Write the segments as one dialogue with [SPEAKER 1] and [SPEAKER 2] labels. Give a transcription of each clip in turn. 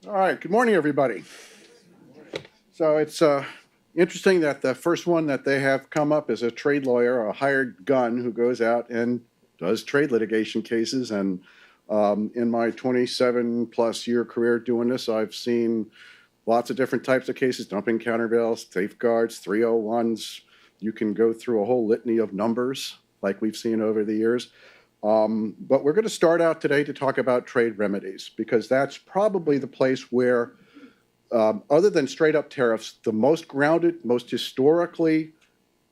[SPEAKER 1] All right, good morning, everybody. So it's interesting that the first one that they have come up is a trade lawyer, a hired gun who goes out and does trade litigation cases. And in my 27 plus year career doing this, I've seen lots of different types of cases: dumping, countervails, safeguards, 301s. You can go through a whole litany of numbers like we've seen over the years. But we're going to start out today to talk about trade remedies, because that's probably the place where, other than straight up tariffs, the most grounded, most historically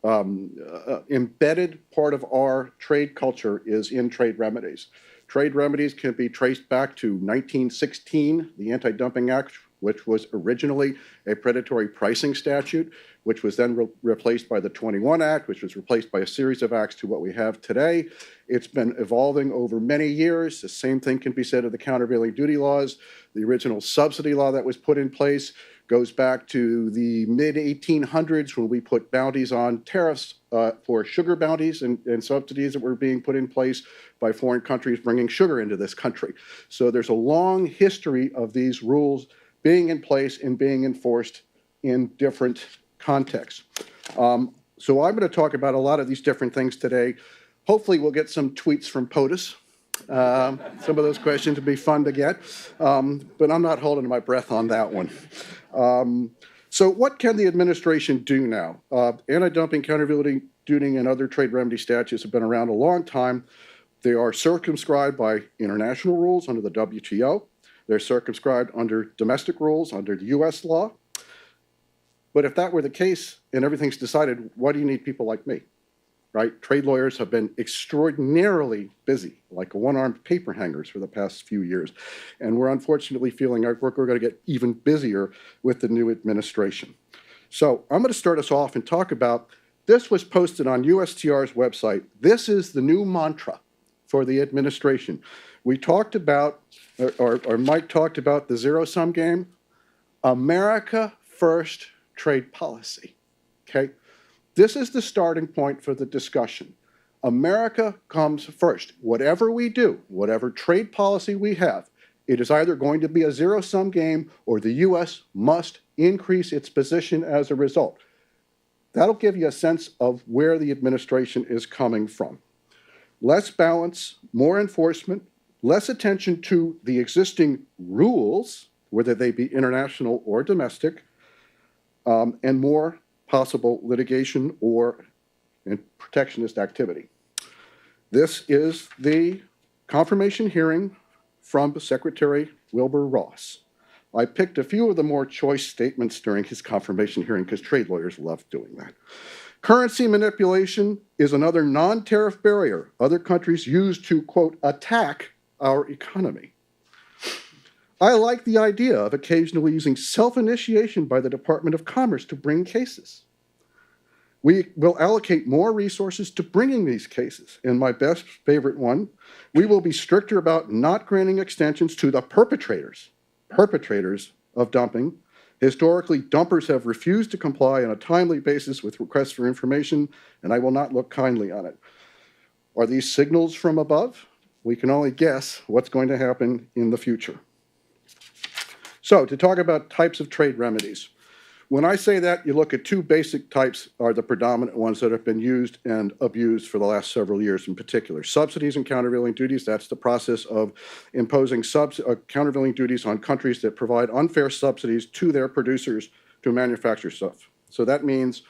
[SPEAKER 1] embedded part of our trade culture is in trade remedies. Trade remedies can be traced back to 1916, the Anti-Dumping Act, which was originally a predatory pricing statute, which was then replaced by the 21 Act, which was replaced by a series of acts to what we have today. It's been evolving over many years. The same thing can be said of the countervailing duty laws. The original subsidy law that was put in place goes back to the mid-1800s, when we put bounties on tariffs for sugar bounties and subsidies that were being put in place by foreign countries bringing sugar into this country. So there's a long history of these rules being in place and being enforced in different contexts. So I'm going to talk about a lot of these different things today. Hopefully we'll get some tweets from POTUS. Some of those questions would be fun to get, but I'm not holding my breath on that one. So what can the administration do now? Anti-dumping, countervailing duty, and other trade remedy statutes have been around a long time. They are circumscribed by international rules under the WTO. They're circumscribed under domestic rules under the US law. But if that were the case and everything's decided, why do you need people like me? Right? Trade lawyers have been extraordinarily busy, like one-armed paper hangers for the past few years. And we're unfortunately feeling like we're going to get even busier with the new administration. So I'm going to start us off and talk about, this was posted on USTR's website. This is the new mantra for the administration. We talked about, or Mike talked about, the zero-sum game. America first trade policy, okay? This is the starting point for the discussion. America comes first. Whatever we do, whatever trade policy we have, it is either going to be a zero-sum game or the U.S. must increase its position as a result. That'll give you a sense of where the administration is coming from. Less balance, more enforcement, less attention to the existing rules, whether they be international or domestic, and more possible litigation or protectionist activity. This is the confirmation hearing from Secretary Wilbur Ross. I picked a few of the more choice statements during his confirmation hearing because trade lawyers love doing that. Currency manipulation is another non-tariff barrier other countries use to, quote, attack our economy. I like the idea of occasionally using self-initiation by the Department of Commerce to bring cases. We will allocate more resources to bringing these cases. And my best favorite one, we will be stricter about not granting extensions to the perpetrators of dumping. Historically, dumpers have refused to comply on a timely basis with requests for information, and I will not look kindly on it. Are these signals from above? We can only guess what's going to happen in the future. So, to talk about types of trade remedies. When I say that, you look at two basic types are the predominant ones that have been used and abused for the last several years in particular. Subsidies and countervailing duties, that's the process of imposing countervailing duties on countries that provide unfair subsidies to their producers to manufacture stuff. So that means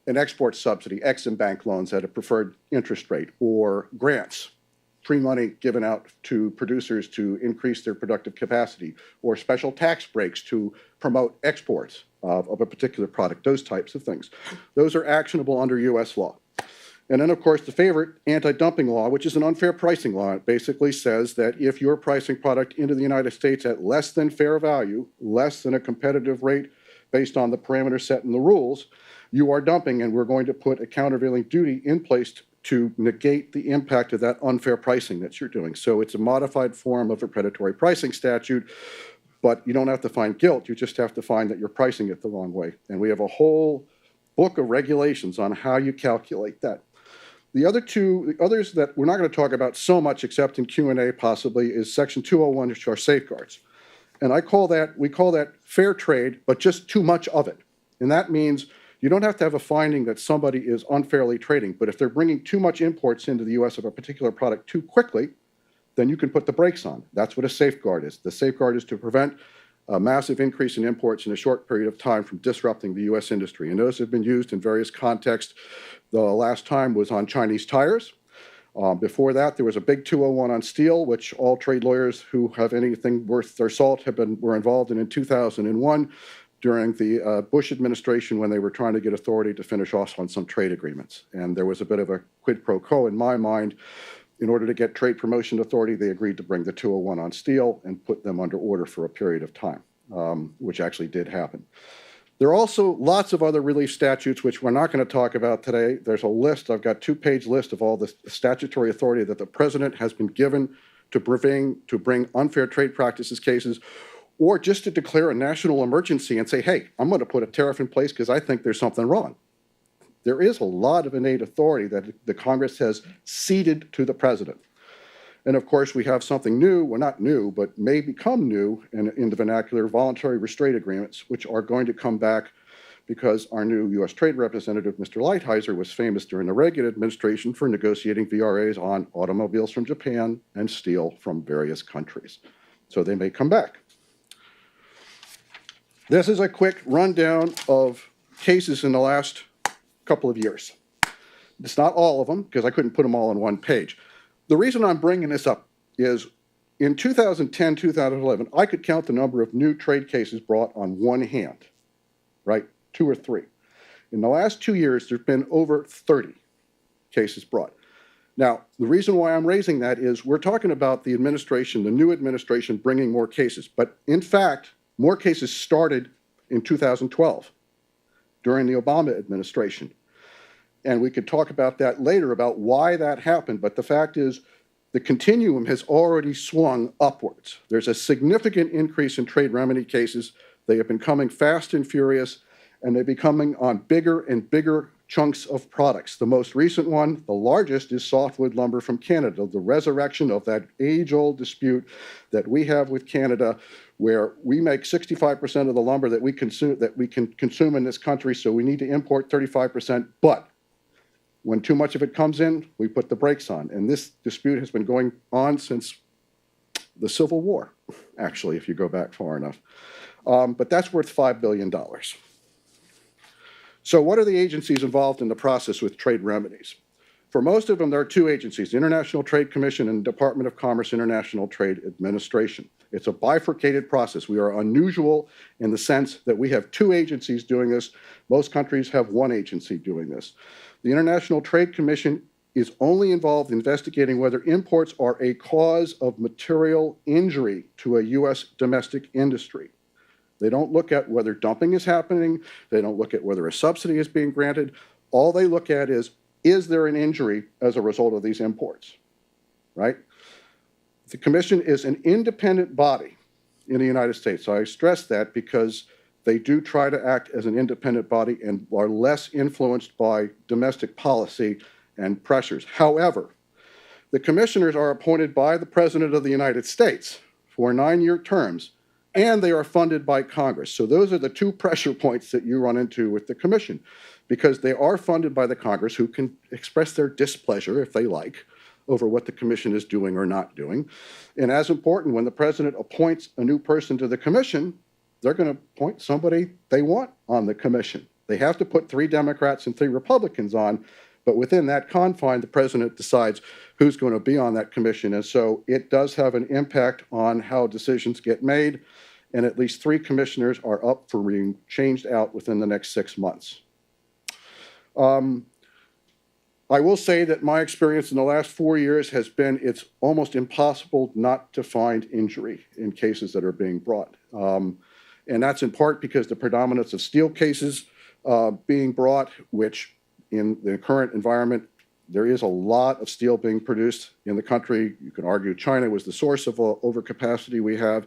[SPEAKER 1] an export subsidy, Ex-Im Bank loans at a preferred interest rate, or grants, free money given out to producers to increase their productive capacity, or special tax breaks to promote exports of a particular product, those types of things. Those are actionable under US law. And then, of course, the favorite, anti-dumping law, which is an unfair pricing law. It basically says that if you're pricing product into the United States at less than fair value, less than a competitive rate based on the parameters set in the rules, you are dumping, and we're going to put a countervailing duty in place to negate the impact of that unfair pricing that you're doing. So it's a modified form of a predatory pricing statute, but you don't have to find guilt. You just have to find that you're pricing it the wrong way. And we have a whole book of regulations on how you calculate that. The others that we're not going to talk about so much except in Q&A possibly is Section 201, which are safeguards. And we call that fair trade, but just too much of it. And that means you don't have to have a finding that somebody is unfairly trading, but if they're bringing too much imports into the US of a particular product too quickly, then you can put the brakes on. That's what a safeguard is. The safeguard is to prevent a massive increase in imports in a short period of time from disrupting the US industry. And those have been used in various contexts. The last time was on Chinese tires. Before that, there was a big 201 on steel, which all trade lawyers who have anything worth their salt were involved in 2001 during the Bush administration when they were trying to get authority to finish off on some trade agreements. And there was a bit of a quid pro quo in my mind. In order to get trade promotion authority, they agreed to bring the 201 on steel and put them under order for a period of time, which actually did happen. There are also lots of other relief statutes, which we're not going to talk about today. There's a list, I've got a 2-page list of all the statutory authority that the president has been given to bring unfair trade practices cases, or just to declare a national emergency and say, hey, I'm going to put a tariff in place because I think there's something wrong. There is a lot of innate authority that the Congress has ceded to the president. And of course, we have something new, well, not new, but may become new in the vernacular, voluntary restraint agreements, which are going to come back because our new U.S. Trade Representative, Mr. Lighthizer, was famous during the Reagan administration for negotiating VRAs on automobiles from Japan and steel from various countries. So they may come back. This is a quick rundown of cases in the last couple of years. It's not all of them, because I couldn't put them all on one page. The reason I'm bringing this up is in 2010, 2011, I could count the number of new trade cases brought on one hand, right? 2 or 3. In the last 2 years, there's been over 30 cases brought. Now, the reason why I'm raising that is we're talking about the administration, the new administration, bringing more cases. But in fact, more cases started in 2012 during the Obama administration. And we could talk about that later, about why that happened. But the fact is, the continuum has already swung upwards. There's a significant increase in trade remedy cases. They have been coming fast and furious, and they're becoming on bigger and bigger chunks of products. The most recent one, the largest, is softwood lumber from Canada, the resurrection of that age-old dispute that we have with Canada, where we make 65% of the lumber that we can consume in this country, so we need to import 35%, but when too much of it comes in, we put the brakes on. And this dispute has been going on since the Civil War, actually, if you go back far enough. But that's worth $5 billion. So what are the agencies involved in the process with trade remedies? For most of them, there are 2 agencies, the International Trade Commission and the Department of Commerce International Trade Administration. It's a bifurcated process. We are unusual in the sense that we have 2 agencies doing this. Most countries have 1 agency doing this. The International Trade Commission is only involved in investigating whether imports are a cause of material injury to a U.S. domestic industry. They don't look at whether dumping is happening. They don't look at whether a subsidy is being granted. All they look at is there an injury as a result of these imports, right? The Commission is an independent body in the United States. So I stress that because they do try to act as an independent body and are less influenced by domestic policy and pressures. However, the commissioners are appointed by the President of the United States for 9-year terms, and they are funded by Congress. So those are the 2 pressure points that you run into with the Commission, because they are funded by the Congress, who can express their displeasure, if they like, over what the Commission is doing or not doing. And as important, when the President appoints a new person to the Commission, they're going to appoint somebody they want on the Commission. They have to put 3 Democrats and 3 Republicans on, but within that confine, the President decides who's going to be on that Commission. And so it does have an impact on how decisions get made, and at least 3 commissioners are up for being changed out within the next 6 months. I will say that my experience in the last 4 years has been it's almost impossible not to find injury in cases that are being brought. And that's in part because the predominance of steel cases being brought, which in the current environment, there is a lot of steel being produced in the country. You can argue China was the source of overcapacity we have,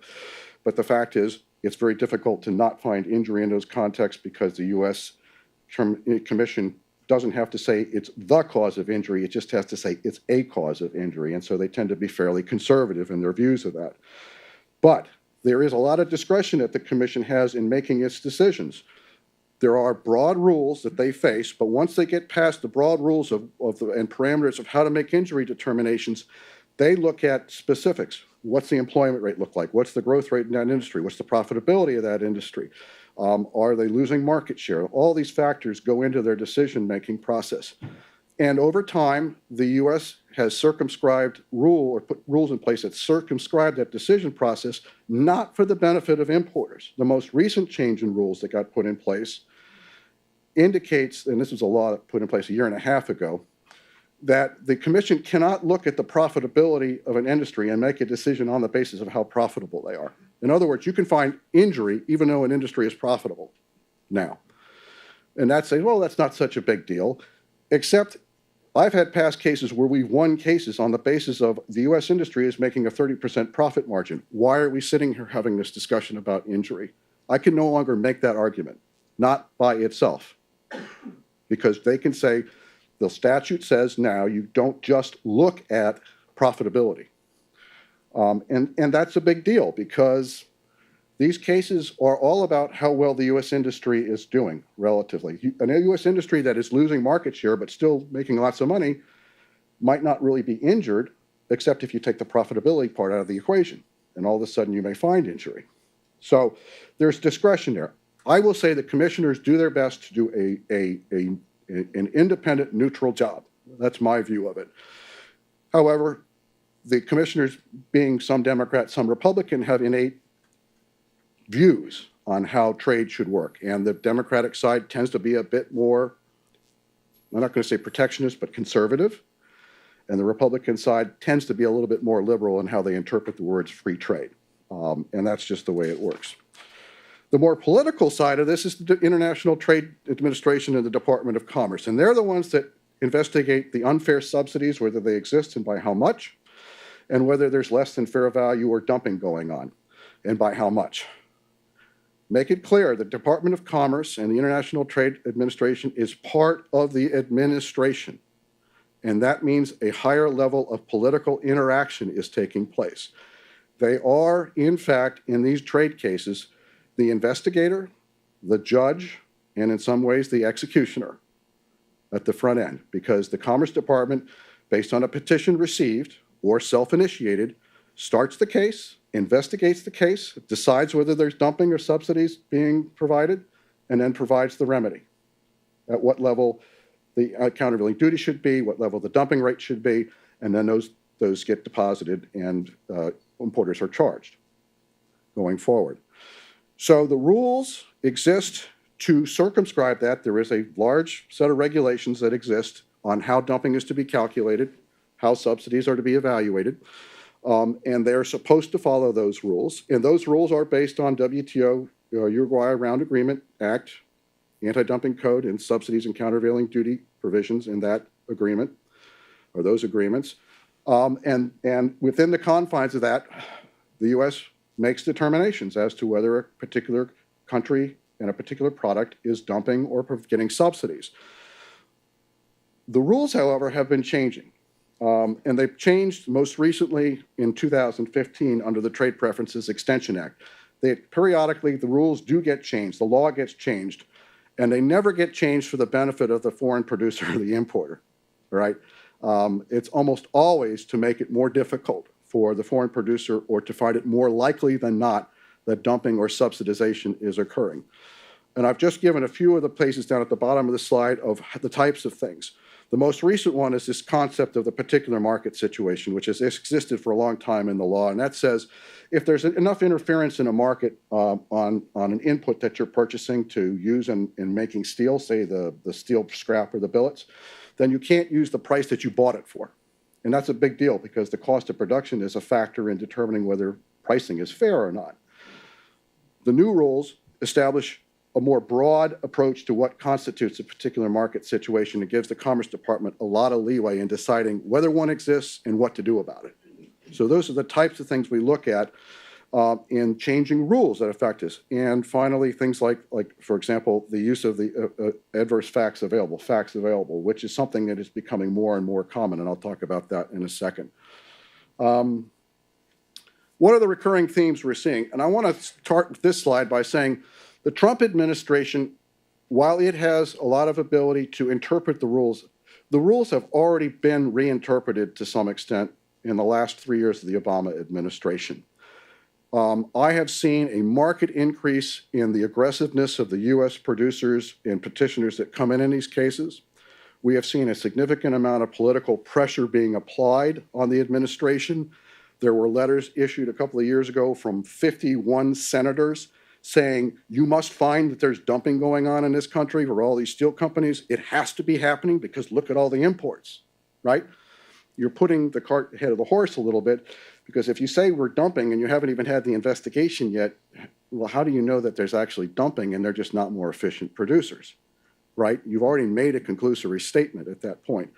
[SPEAKER 1] but the fact is it's very difficult to not find injury in those contexts because the U.S. Commission doesn't have to say it's the cause of injury, it just has to say it's a cause of injury, and so they tend to be fairly conservative in their views of that. But There is a lot of discretion that the Commission has in making its decisions. There are broad rules that they face, but once they get past the broad rules and parameters of how to make injury determinations, they look at specifics. What's the employment rate look like? What's the growth rate in that industry? What's the profitability of that industry? Are they losing market share? All these factors go into their decision-making process. And over time, the U.S. has circumscribed put rules in place that circumscribe that decision process, not for the benefit of importers. The most recent change in rules that got put in place indicates, and this was a law that put in place a year and a half ago, that the Commission cannot look at the profitability of an industry and make a decision on the basis of how profitable they are. In other words, you can find injury even though an industry is profitable now. And that's saying, well, that's not such a big deal, except I've had past cases where we've won cases on the basis of the U.S. industry is making a 30% profit margin. Why are we sitting here having this discussion about injury? I can no longer make that argument, not by itself, because they can say, the statute says now you don't just look at profitability. And that's a big deal because these cases are all about how well the U.S. industry is doing relatively. A U.S. industry that is losing market share but still making lots of money might not really be injured, except if you take the profitability part out of the equation. And all of a sudden you may find injury. So there's discretion there. I will say the commissioners do their best to do an independent, neutral job. That's my view of it. However, the commissioners, being some Democrat, some Republican, have innate views on how trade should work. And the Democratic side tends to be a bit more, I'm not going to say protectionist, but conservative. And the Republican side tends to be a little bit more liberal in how they interpret the words free trade. And that's just the way it works. The more political side of this is the International Trade Administration and the Department of Commerce. And they're the ones that investigate the unfair subsidies, whether they exist and by how much, and whether there's less than fair value or dumping going on, and by how much. Make it clear, the Department of Commerce and the International Trade Administration is part of the administration. And that means a higher level of political interaction is taking place. They are, in fact, in these trade cases, the investigator, the judge, and in some ways the executioner at the front end, because the Commerce Department, based on a petition received or self-initiated, starts the case, investigates the case, decides whether there's dumping or subsidies being provided, and then provides the remedy. At what level the countervailing duty should be, what level the dumping rate should be, and then those get deposited and importers are charged going forward. So the rules exist to circumscribe that. There is a large set of regulations that exist on how dumping is to be calculated, how subsidies are to be evaluated, and they're supposed to follow those rules. And those rules are based on WTO, Uruguay Round Agreement Act, Anti-Dumping Code, and subsidies and countervailing duty provisions in that agreement, or those agreements. And within the confines of that, the U.S. makes determinations as to whether a particular country and a particular product is dumping or getting subsidies. The rules, however, have been changing. And they've changed most recently in 2015 under the Trade Preferences Extension Act. Periodically, the rules do get changed, the law gets changed, and they never get changed for the benefit of the foreign producer or the importer, right? It's almost always to make it more difficult for the foreign producer or to find it more likely than not that dumping or subsidization is occurring. And I've just given a few of the places down at the bottom of the slide of the types of things. The most recent one is this concept of the particular market situation, which has existed for a long time in the law. And that says if there's enough interference in a market on an input that you're purchasing to use in making steel, say the steel scrap or the billets, then you can't use the price that you bought it for. And that's a big deal because the cost of production is a factor in determining whether pricing is fair or not. The new rules establish a more broad approach to what constitutes a particular market situation. It gives the Commerce Department a lot of leeway in deciding whether one exists and what to do about it. So those are the types of things we look at in changing rules that affect us. And finally, things like for example, the use of the adverse facts available, which is something that is becoming more and more common, and I'll talk about that in a second. One What are the recurring themes we're seeing? And I want to start this slide by saying the Trump administration, while it has a lot of ability to interpret the rules have already been reinterpreted to some extent in the last 3 years of the Obama administration. I have seen a marked increase in the aggressiveness of the U.S. producers and petitioners that come in these cases. We have seen a significant amount of political pressure being applied on the administration. There were letters issued a couple of years ago from 51 senators saying, you must find that there's dumping going on in this country for all these steel companies. It has to be happening because look at all the imports, right? You're putting the cart ahead of the horse a little bit, because if you say we're dumping and you haven't even had the investigation yet, well, how do you know that there's actually dumping and they're just not more efficient producers, right? You've already made a conclusory statement at that point.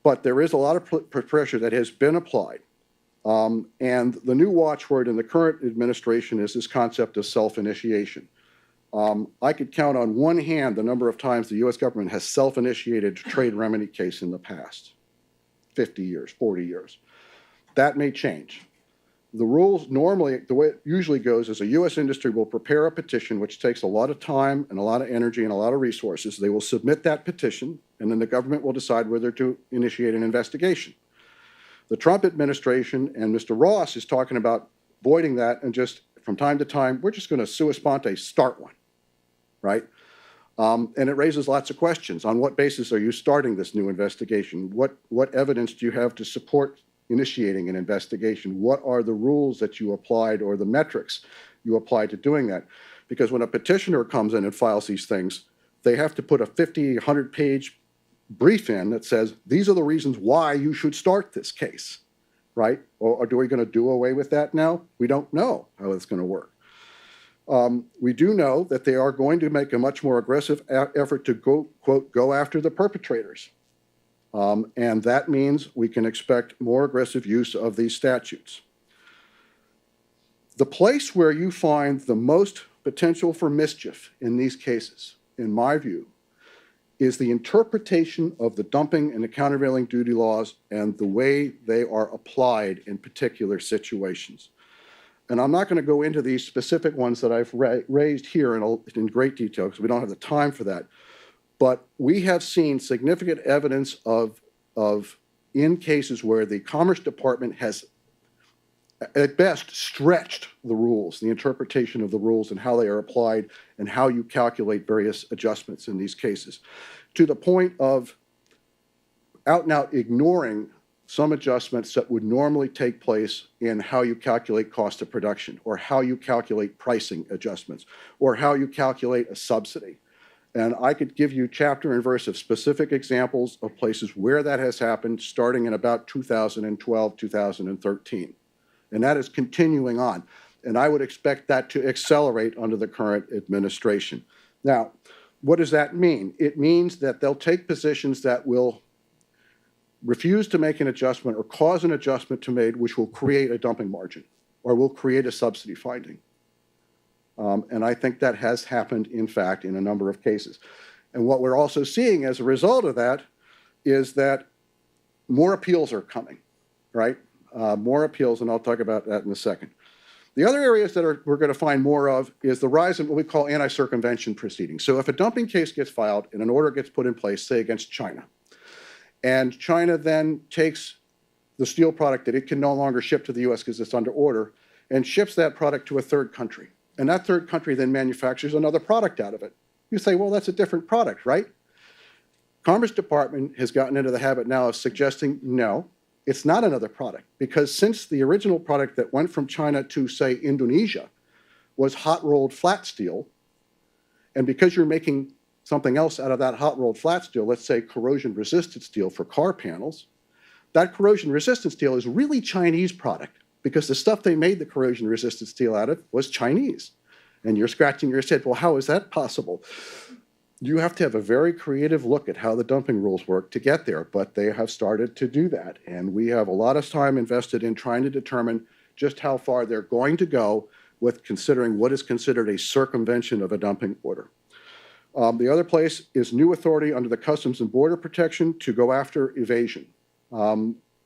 [SPEAKER 1] But there is a lot of pressure that has been applied. And the new watchword in the current administration is this concept of self-initiation. I could count on one hand the number of times the U.S. government has self-initiated a trade remedy case in the past, 50 years, 40 years. That may change. The rules normally, the way it usually goes is a U.S. industry will prepare a petition, which takes a lot of time and a lot of energy and a lot of resources. They will submit that petition, and then the government will decide whether to initiate an investigation. The Trump administration and Mr. Ross is talking about voiding that and just from time to time, we're just going to sua sponte start one, right? And it raises lots of questions. On what basis are you starting this new investigation? What evidence do you have to support initiating an investigation? What are the rules that you applied or the metrics you applied to doing that? Because when a petitioner comes in and files these things, they have to put a 50, 100-page brief in that says, these are the reasons why you should start this case, right? Or are we going to do away with that now? We don't know how it's going to work. We do know that they are going to make a much more aggressive effort to go after the perpetrators. And that means we can expect more aggressive use of these statutes. The place where you find the most potential for mischief in these cases, in my view, is the interpretation of the dumping and the countervailing duty laws and the way they are applied in particular situations. And I'm not going to go into these specific ones that I've raised here in great detail because we don't have the time for that. But we have seen significant evidence of in cases where the Commerce Department has at best stretched the rules, the interpretation of the rules and how they are applied and how you calculate various adjustments in these cases, to the point of out and out ignoring some adjustments that would normally take place in how you calculate cost of production or how you calculate pricing adjustments or how you calculate a subsidy. And I could give you chapter and verse of specific examples of places where that has happened starting in about 2012, 2013. And that is continuing on. And I would expect that to accelerate under the current administration. Now, what does that mean? It means that they'll take positions that will refuse to make an adjustment or cause an adjustment to made which will create a dumping margin or will create a subsidy finding. And I think that has happened, in fact, in a number of cases. And what we're also seeing as a result of that is that more appeals are coming, right? More appeals, and I'll talk about that in a second. The other areas that we're going to find more of is the rise in what we call anti-circumvention proceedings. So if a dumping case gets filed and an order gets put in place, say against China, and China then takes the steel product that it can no longer ship to the U.S. because it's under order and ships that product to a third country, and that third country then manufactures another product out of it. You say, well, that's a different product, right? Commerce Department has gotten into the habit now of suggesting, no, it's not another product, because since the original product that went from China to, say, Indonesia was hot-rolled flat steel, and because you're making something else out of that hot-rolled flat steel, let's say corrosion-resistant steel for car panels, that corrosion-resistant steel is really Chinese product because the stuff they made the corrosion-resistant steel out of was Chinese. And you're scratching your head, well, how is that possible? You have to have a very creative look at how the dumping rules work to get there, but they have started to do that. And we have a lot of time invested in trying to determine just how far they're going to go with considering what is considered a circumvention of a dumping order. The other place is new authority under the Customs and Border Protection to go after evasion.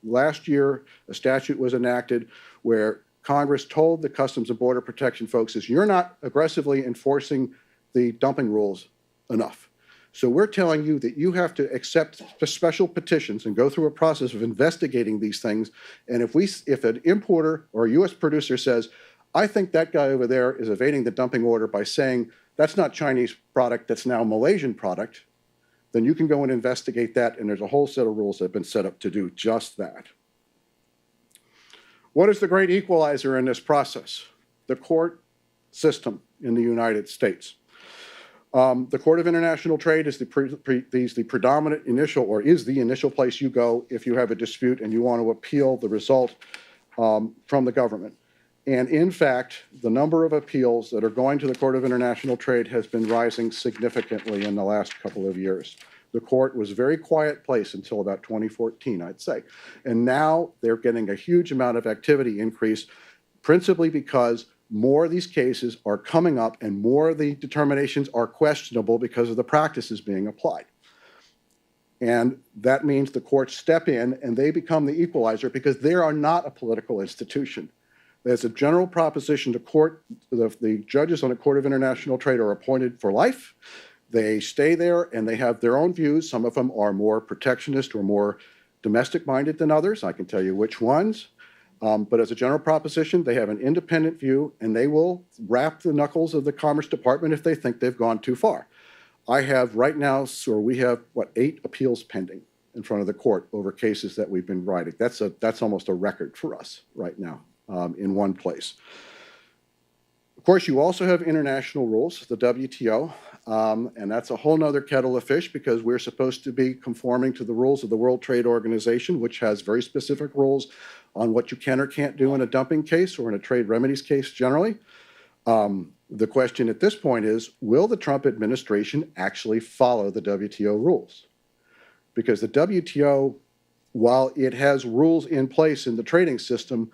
[SPEAKER 1] Last year, a statute was enacted where Congress told the Customs and Border Protection folks is you're not aggressively enforcing the dumping rules enough. So we're telling you that you have to accept special petitions and go through a process of investigating these things. And if an importer or a U.S. producer says, I think that guy over there is evading the dumping order by saying that's not Chinese product, that's now Malaysian product, then you can go and investigate that. And there's a whole set of rules that have been set up to do just that. What is the great equalizer in this process? The court system in the United States. The Court of International Trade is the predominant initial, or is the initial place you go if you have a dispute and you want to appeal the result from the government. And in fact, the number of appeals that are going to the Court of International Trade has been rising significantly in the last couple of years. The court was a very quiet place until about 2014, I'd say. And now they're getting a huge amount of activity increase, principally because more of these cases are coming up and more of the determinations are questionable because of the practices being applied. And that means the courts step in and they become the equalizer because they are not a political institution. As a general proposition, the judges on the Court of International Trade are appointed for life. They stay there and they have their own views. Some of them are more protectionist or more domestic-minded than others. I can tell you which ones. But as a general proposition, they have an independent view and they will wrap the knuckles of the Commerce Department if they think they've gone too far. I have right now, we have, 8 appeals pending in front of the court over cases that we've been writing. That's almost a record for us right now in one place. Of course, you also have international rules, the WTO, and that's a whole nother kettle of fish because we're supposed to be conforming to the rules of the World Trade Organization, which has very specific rules on what you can or can't do in a dumping case or in a trade remedies case generally. The question at this point is, will the Trump administration actually follow the WTO rules? Because the WTO, while it has rules in place in the trading system,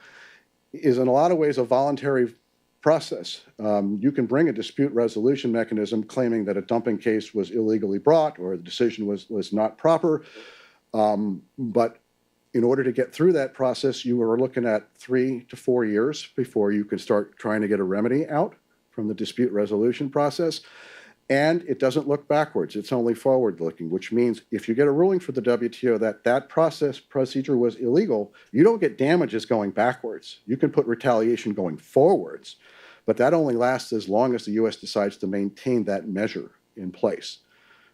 [SPEAKER 1] is in a lot of ways a voluntary process. You can bring a dispute resolution mechanism claiming that a dumping case was illegally brought or the decision was not proper. But in order to get through that process, you are looking at 3 to 4 years before you can start trying to get a remedy out from the dispute resolution process. And it doesn't look backwards. It's only forward-looking, which means if you get a ruling for the WTO that procedure was illegal, you don't get damages going backwards. You can put retaliation going forwards, but that only lasts as long as the U.S. decides to maintain that measure in place,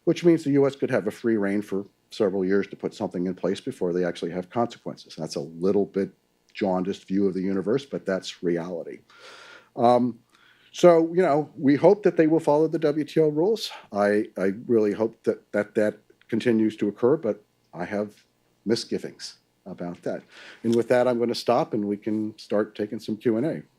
[SPEAKER 1] which means the U.S. could have a free rein for several years to put something in place before they actually have consequences. That's a little bit jaundiced view of the universe, but that's reality. So, we hope that they will follow the WTO rules. I really hope that continues to occur, but I have misgivings about that. And with that, I'm going to stop and we can start taking some Q&A.